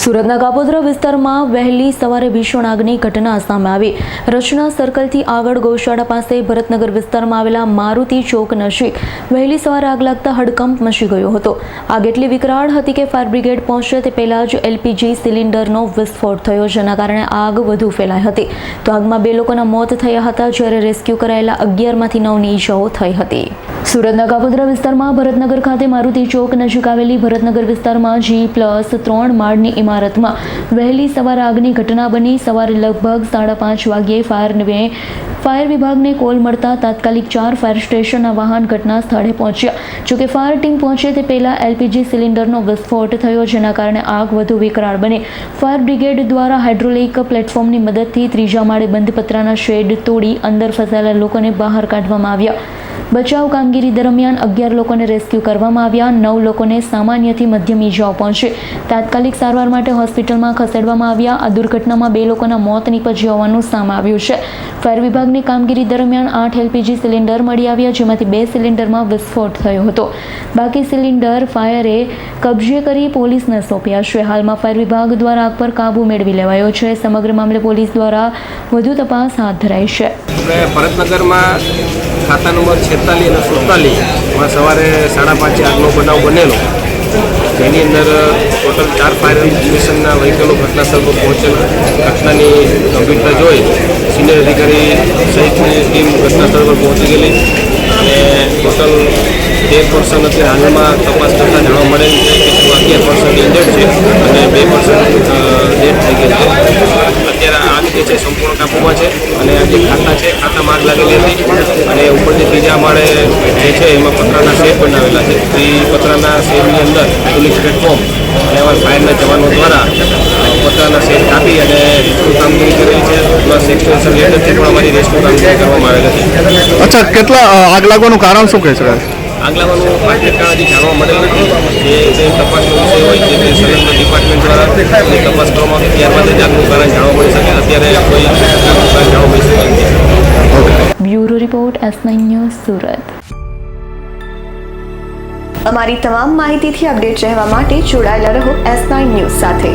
સુરતના કાપોદ્રા વિસ્તારમાં વહેલી સવારે ભીષણ આગની ઘટના સામે આવી। રચના સર્કલથી આગળ ગૌશાળા પાસે ભરતનગર વિસ્તારમાં આવેલા મારુતિ ચોક નજીક વહેલી સવારે આગ લાગતા હડકંપ મચી ગયો હતો। આગ એટલી વિકરાળ હતી કે ફાયર બ્રિગેડ પહોંચે તે પહેલા જ એલપીજી સિલિન્ડરનો વિસ્ફોટ થયો, જેના કારણે આગ વધુ ફેલાઈ હતી। તો આગમાં 2 લોકોના મોત થયા હતા, જ્યારે રેસ્ક્યુ કરાયેલા 11માંથી 9ની ઈજાઓ થઈ હતી। સુરતના કાપોદ્રા વિસ્તારમાં ભરતનગર ખાતે મારુતિ ચોક નજીક આવેલી ભરતનગર વિસ્તારમાં G+3 માળની ઇમારતમાં વહેલી સવારે આગની ઘટના બની। સવારે લગભગ 5:30 વાગ્યે ફાયર વિભાગને કોલ મળતા તાત્કાલિક 4 ફાયર સ્ટેશનના વાહન ઘટના સ્થળે પહોંચ્યા। જોકે ફાયર ટીમ પહોંચે તે પહેલા એલપીજી સિલિન્ડરનો વિસ્ફોટ થયો, જેના કારણે આગ વધુ વિકરાળ બની। ફાયર બ્રિગેડ દ્વારા હાઇડ્રોલિક પ્લેટફોર્મની મદદથી 3જા માળે બંધ પતરાના શેડ તોડી અંદર ફસાયેલા લોકોને બહાર કાઢવામાં આવ્યા। બચાવ કામગીરી દરમિયાન 11 લોકોને રેસ્ક્યુ કરવામાં આવ્યા। 9 લોકોને સામાન્યથી મધ્યમ ઈજાઓ પહોંચી તાત્કાલિક સારવાર માટે હોસ્પિટલમાં ખસેડવામાં આવ્યા। આ દુર્ઘટનામાં 2 લોકોના મોત નીપજ્યા હોવાનું સામે આવ્યું છે। ફાયર વિભાગની કામગીરી દરમિયાન 8 એલપીજી સિલિન્ડર મળી આવ્યા, જેમાંથી 2 સિલિન્ડરમાં વિસ્ફોટ થયો હતો। બાકી સિલિન્ડર ફાયરે કબજે કરી પોલીસને સોંપ્યા છે। હાલમાં ફાયર વિભાગ દ્વારા આગ પર કાબુ મેળવી લેવાયો છે। સમગ્ર મામલે પોલીસ દ્વારા વધુ તપાસ હાથ ધરાઈ છે। ભરતનગરમાં ખાતા નંબર 46 અને 47માં સવારે 5:30 આગનો બનાવ બનેલો, જેની અંદર ટોટલ 4 ફાયર સ્ટેશનના વ્હીકલો ઘટનાસ્થળ પર પહોંચેલા। ઘટનાની ગંભીરતા જોઈ સિનિયર અધિકારી સહિતની ટીમ ઘટનાસ્થળ પર પહોંચી ગયેલી અને ટોટલ 13 પર્સન અત્યારે હાલમાં તપાસ કરતા જાણવા મળેલ છે કે 11 પર્સન ઇન્જર્ડ છે અને 2 પર્સન ડેથ થઈ ગયેલ છે। અત્યારે આગ જે છે સંપૂર્ણ કાબૂમાં છે અને આ જે ખાતા છે ખાતામાં આગ લાગેલી હતી અને ઉપરથી 3જા માળે જે છે એમાં પતરાના શેડ બનાવેલા છે। એ પતરાના શેડની અંદર પોલીસ પ્લેટફોર્મ અને એવા ફાયરના જવાનો દ્વારા પતરાના શેડ કાપી અને રેસ્ક્યુ કામગીરી કરેલી છે, પ્લસ એક્સટેન્શન લેટરથી પણ અમારી રેસ્ક્યુ કામગીરી કરવામાં આવેલી છે। અચ્છા, કેટલા આગ લાગવાનું કારણ શું કહે છે? આગ લાગવાનું પાછળ હજી જાણવા મળેલ નથી। જે તપાસનો વિષય હોય તે સંલગ્ન ડિપાર્ટમેન્ટ દ્વારા તપાસ કરવામાં આવે, ત્યારબાદ જ આગનું કારણ જાણવા મળી શકે। અત્યારે કોઈ આગનું કારણ જાણવા મળી શકે નથી। Bureau report S9 news Surat. અમારી તમામ માહિતીથી અપડેટ રહેવા માટે જોડાયેલા રહો S9 ન્યૂઝ સાથે।